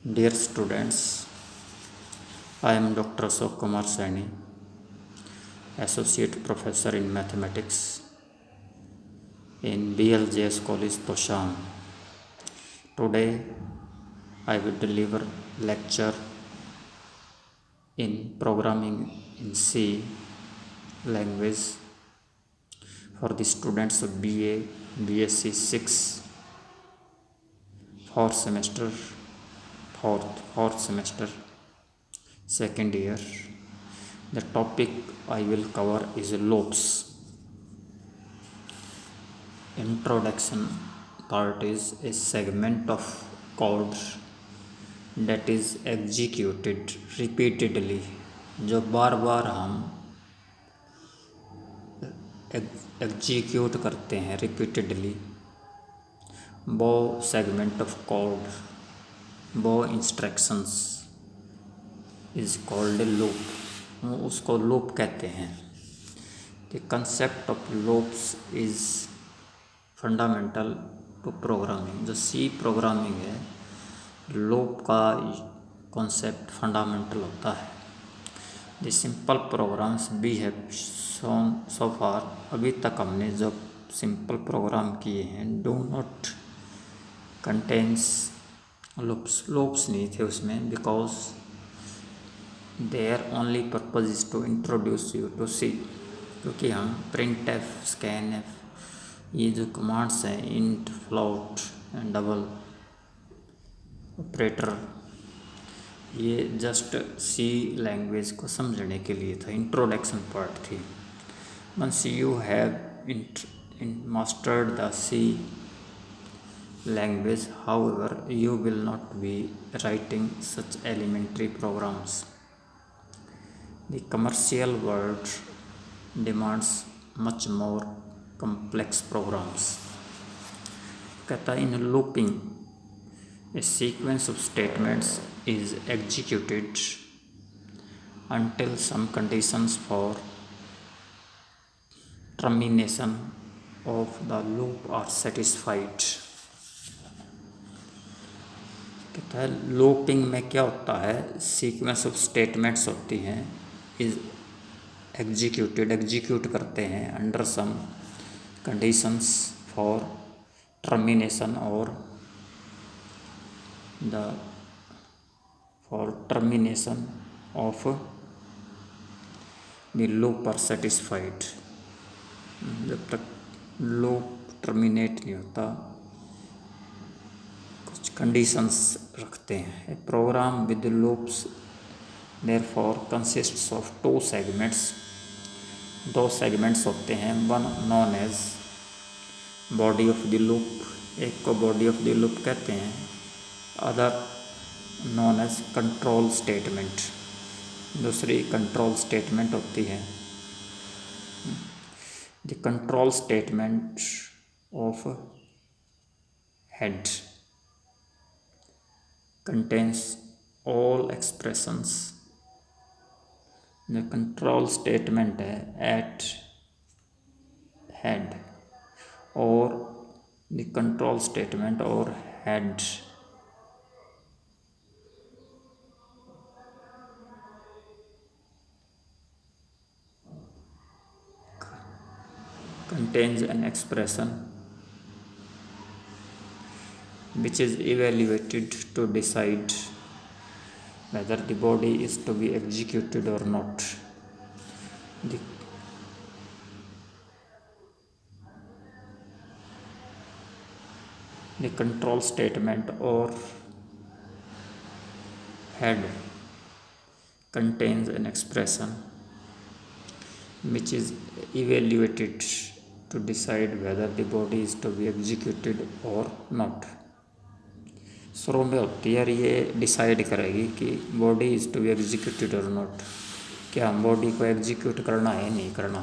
Dear students, I am Dr. Ashok Kumar Saini, Associate Professor in Mathematics in BLJS College, Tosham. Today, I will deliver lecture in programming in C language for the students of BA, BSc 6, fourth semester, second year. The topic I will cover is loops. Introduction part is a segment of code that is executed repeatedly, जो बार बार हम execute करते हैं repeatedly, वो segment of code, वो instructions is called a loop, उसको loop कहते हैं। The concept of loops is fundamental to programming. जो सी प्रोग्रामिंग है, लूप का कॉन्सेप्ट फंडामेंटल होता है। The simple programs we have shown so far, अभी तक हमने जो सिंपल प्रोग्राम किए हैं, डू नॉट कंटेन्स लूप्स नहीं थे उसमें, because their only purpose is to introduce you to C. क्योंकि हम प्रिंट एफ, स्कैन एफ, ये जो कमांड्स हैं, int, float and double operator, ये जस्ट सी लैंग्वेज को समझने के लिए था, इंट्रोडक्शन पार्ट थी। Once you have mastered the C language, however you will not be writing such elementary programs. The commercial world demands much more complex programs. कहता है, in looping, a sequence of statements is executed until some conditions for termination of the loop are satisfied. कहता है, looping में क्या होता है, sequence of statements होती हैं, इज एग्जीक्यूट करते हैं under some conditions for termination और termination of the loop are satisfied. जब तक लूप टर्मिनेट नहीं होता, कुछ कंडीशंस रखते हैं। A program with loops therefore consists of two segments, दो सेगमेंट्स होते हैं, one known as body of the loop, एक को बॉडी ऑफ द लूप कहते हैं, other known as control statement, दूसरी कंट्रोल स्टेटमेंट होती है। The control statement of head contains all expressions। जो कंट्रोल स्टेटमेंट है एट हेड, और द कंट्रोल स्टेटमेंट और head contains an expression which is evaluated to decide whether the body is to be executed or not. The control statement or head contains an expression which is evaluated to decide whether the body is to be executed or not. शुरू में होती है, ये decide करेगी कि body is to be executed और not, क्या हम बॉडी को एग्जीक्यूट करना है नहीं करना।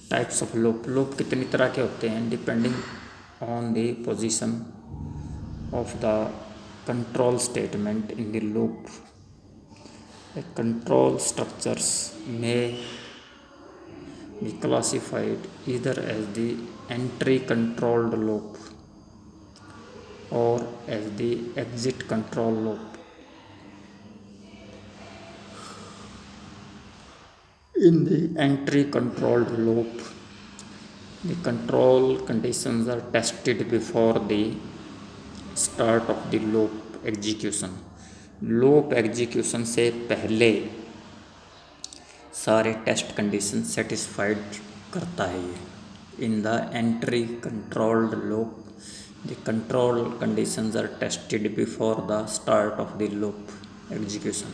टाइप्स ऑफ लूप कितनी तरह के होते हैं, depending on the position of the control statement in the loop. Control structures में be classified either as the entry controlled loop or as the exit control loop. In the entry controlled loop, the control conditions are tested before the start of the loop execution. Loop execution से पहले सारे test condition satisfied करता है ये. In the entry controlled loop the control conditions are tested before the start of the loop execution.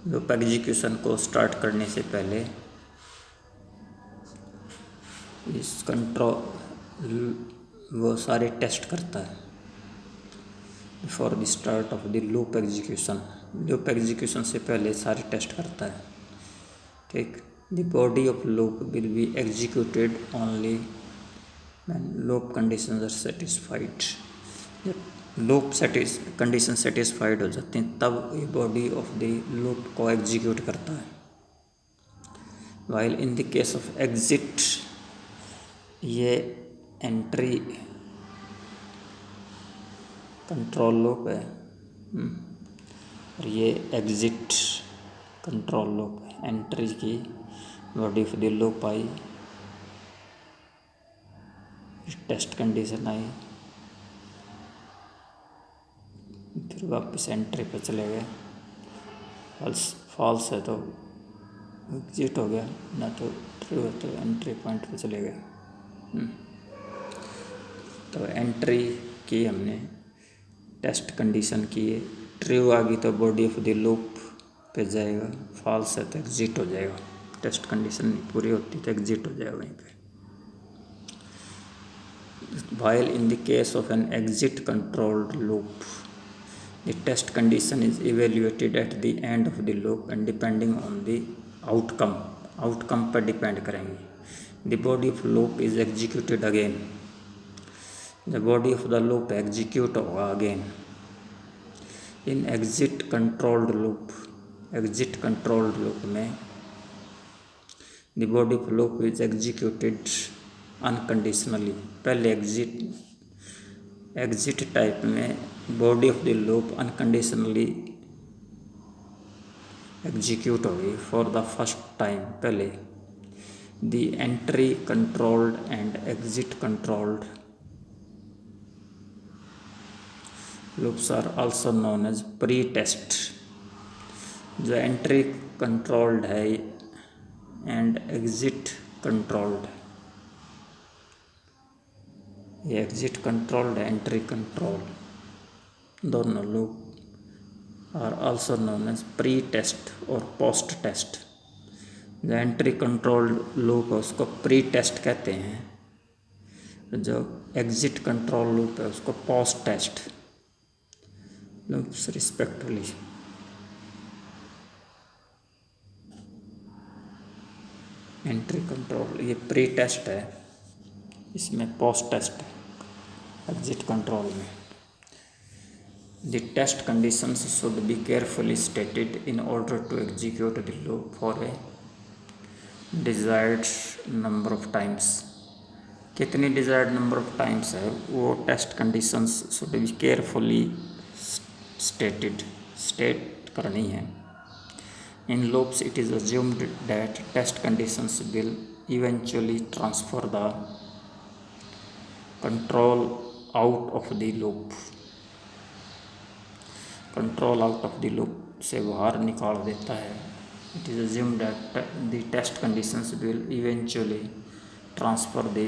Loop execution को start करने से पहले इस कंट्रोल वो सारे टेस्ट करता है before the start of the loop execution. Loop execution से पहले सारे टेस्ट करता है. ठीक. The body of loop will be executed only when loop conditions are satisfied. जब लूप कंडीशन सेटिस्फाइड हो जाती हैं तब ये बॉडी ऑफ द लूप को एग्जीक्यूट करता है. While in the case of exit, ये एंट्री कंट्रोल लूप है और ये एग्जिट कंट्रोल लूप है. एंट्री की बॉडी ऑफ द लूप आई, टेस्ट कंडीशन आई, फिर वापस एंट्री पे चले गए. फॉल्स है तो एग्जिट हो गया, ना तो ट्रू है तो एंट्री पॉइंट पे चले गए. तो एंट्री की हमने, टेस्ट कंडीशन की, ट्रू आ गई तो बॉडी ऑफ द लूप पे जाएगा, फॉल्स है तो एग्जिट हो जाएगा. टेस्ट कंडीशन नहीं पूरी होती तो एग्जिट हो जाएगा वहीं पे. While in the case of an exit controlled loop, the test condition is evaluated at the end of the loop and depending on the outcome पर डिपेंड करेंगे. The body of loop is executed again. The body of the loop execute होगा again. In exit controlled loop में the body of loop is executed unconditionally. पहले exit type में body of the loop unconditionally execute होगी for the first time पहले. The entry controlled and exit controlled loops are also known as pre test. जो entry controlled है and exit controlled, ये exit controlled entry control दोनों loop are also known as pre test और post test. जो entry controlled loop है उसको pre test कहते हैं, जो एग्जिट कंट्रोल लूप है उसको post test loops respectively. Entry control ये प्री टेस्ट है, इसमें पोस्ट टेस्ट है एग्जिट कंट्रोल में. The test conditions should be carefully stated in order to execute the loop for a desired number of times. कितनी desired number of times है वो test conditions should be carefully state करनी है. In loops it is assumed that test conditions will eventually transfer the control out of the loop. Control out of the loop से बाहर निकाल देता है. It is assumed that the test conditions will eventually transfer the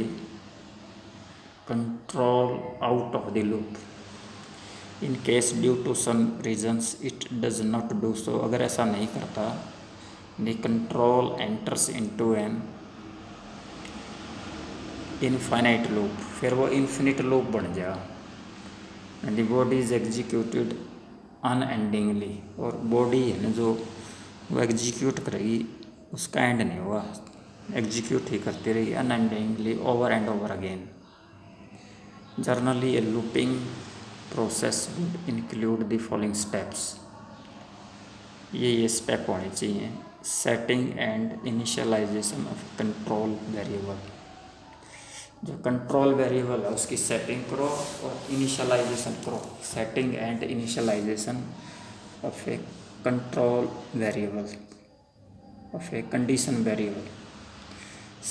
control out of the loop. In case due to some reasons it does not do so. अगर ऐसा नहीं करता, the control enters into an infinite loop, फिर वो infinite loop बन जाएगा. The body is executed unendingly. और body है ना जो वो एग्जीक्यूट करेगी उसका एंड नहीं होगा, एग्जीक्यूट ही करती रहेगी unendingly over and over again. Generally a looping process would include the following steps. ये स्टेप होने चाहिए setting and initialization of control variable. जो कंट्रोल वेरिएबल है उसकी सेटिंग करो और इनिशियलाइजेशन करो। Setting and initialization of a control variable, of a condition variable.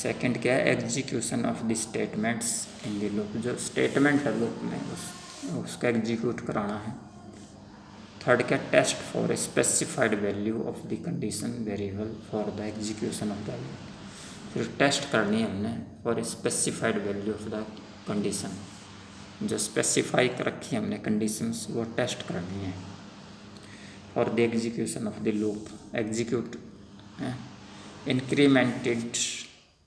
Second क्या है, execution of the statements in the loop. जो स्टेटमेंट है लूप में उसका एग्जीक्यूट कराना है। थर्ड क्या, test for a specified value of the condition variable for the execution of the loop. फिर टेस्ट करनी है हमने for a specified value of the condition. जो स्पेसिफाई कर रखी है हमने कंडीशंस वो टेस्ट करनी है for the execution of the loop. Execute incremented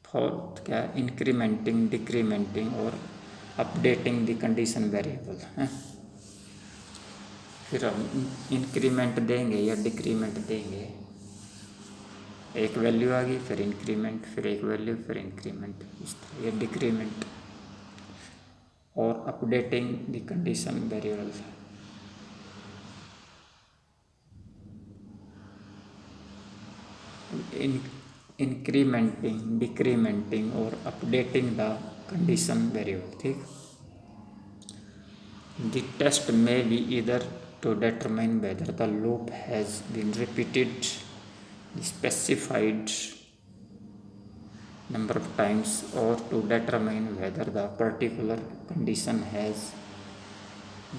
for क्या, इंक्रीमेंटिंग, डिक्रीमेंटिंग और अपडेटिंग द कंडीशन वेरिएबल है। फिर हम इंक्रीमेंट देंगे या डिक्रीमेंट देंगे, एक वैल्यू आ गई फिर इंक्रीमेंट, फिर एक वैल्यू फिर इंक्रीमेंट, इस तरह ये डिक्रीमेंट और updating the condition variable. Incriminating, decrementing और अपडेटिंग द कंडीशन वेरिएबल। ठीक, द टेस्ट में बी इधर to determine whether the loop has been repeated the specified number of times or to determine whether the particular condition has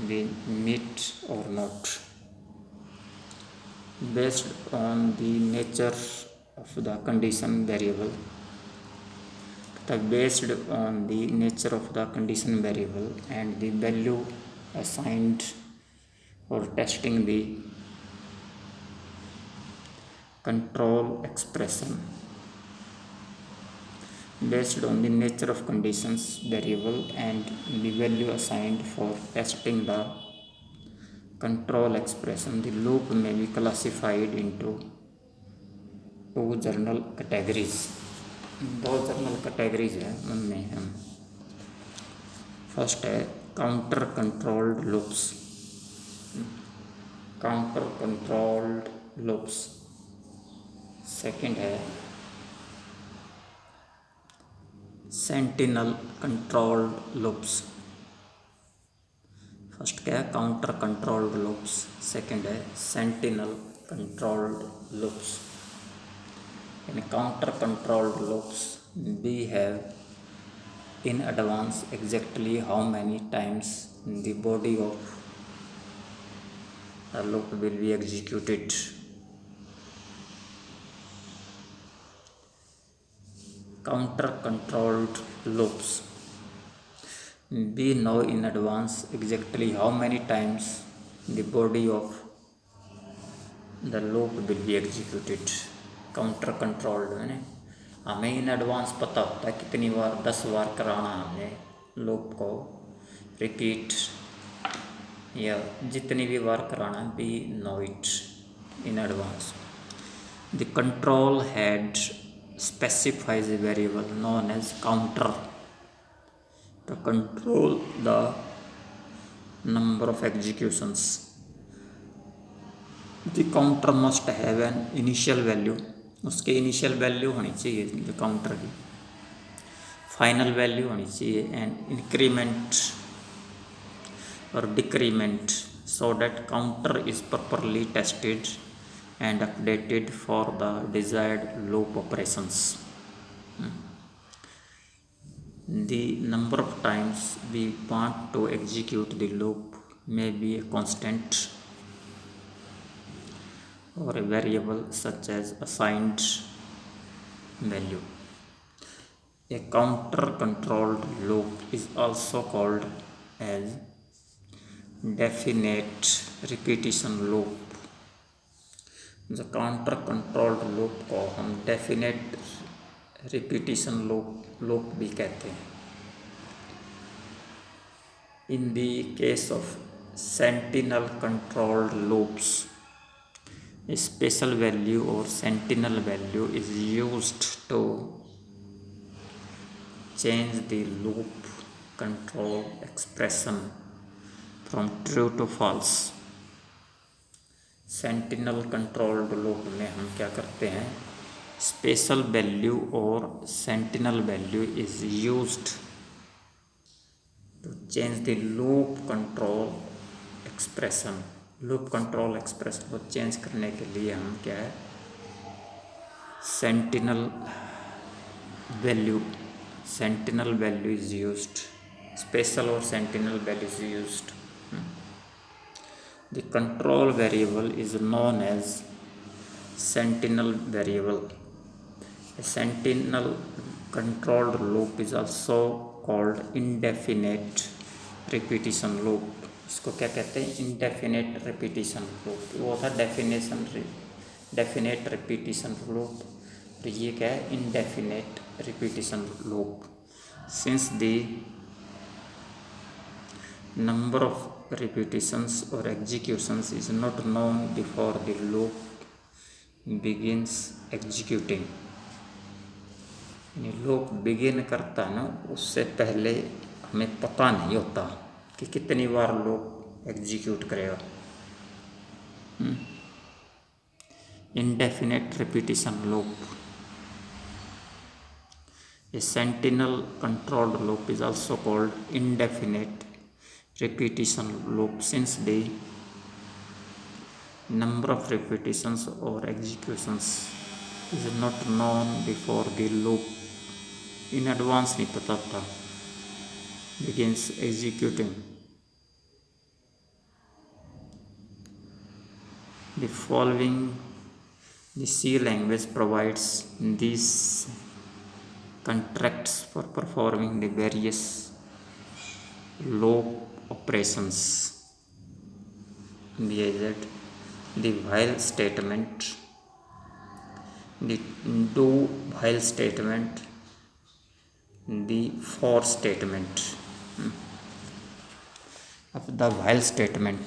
been met or not based on the nature of the condition variable। based on the nature of the condition variable and the value assigned or testing the control expression based on the nature of conditions variable and the value assigned for testing the control expression, the loop may be classified into two general categories। दो general categories है, उनमें हम first है counter controlled loops. Counter controlled loops. Second है sentinel controlled loops. First क्या है, counter controlled loops. Second है sentinel controlled loops. In counter controlled loops we have in advance exactly how many times the body of the loop will be executed। Counter controlled loops, we know in advance exactly how many times the body of the loop will be executed। Counter controlled मैंने हमें in advance पता होता है कितनी बार, 10 बार कराना हमने loop को repeat, या जितनी भी बार कराना है, we know it in advance. The control head specifies a variable known as counter to control the number of executions। the counter must have an initial value, उसके इनिशियल वैल्यू होनी चाहिए जो काउंटर की, फाइनल वैल्यू होनी चाहिए, and increment और decrement so that counter is properly tested and updated for the desired loop operations। The number of times we want to execute the loop may be a constant or a variable such as assigned value। A counter controlled loop is also called as definite repetition loop। जो counter controlled loop को हम definite repetition loop भी कहते हैं। In the case of sentinel controlled loops, special value or sentinel value is used to change the loop control expression from true to false. Sentinel controlled loop में हम क्या करते हैं, special value or sentinel value is used to change the loop control expression. Loop control expression को change करने के लिए हम क्या है, sentinel value is used, special or sentinel value is used. The control variable is known as sentinel variable. A sentinel controlled loop is also called indefinite repetition loop. इसको क्या कहते हैं, indefinite repetition loop। वो था definite repetition loop, तो ये क्या है, indefinite repetition loop। Since the number of repetitions or executions is not known before the loop begins executing, यानी लूप बिगिन करता है ना, उससे पहले हमें पता नहीं होता कि कितनी बार लूप एग्जीक्यूट करेगा। indefinite repetition loop. A sentinel controlled loop is also called indefinite repetition loop since the number of repetitions or executions is not known before the loop, in advance नहीं पता था, begins executing। The following, the C language provides these contracts for performing the various loop operations। The while statement, the do while statement, the for statement। अब the while statement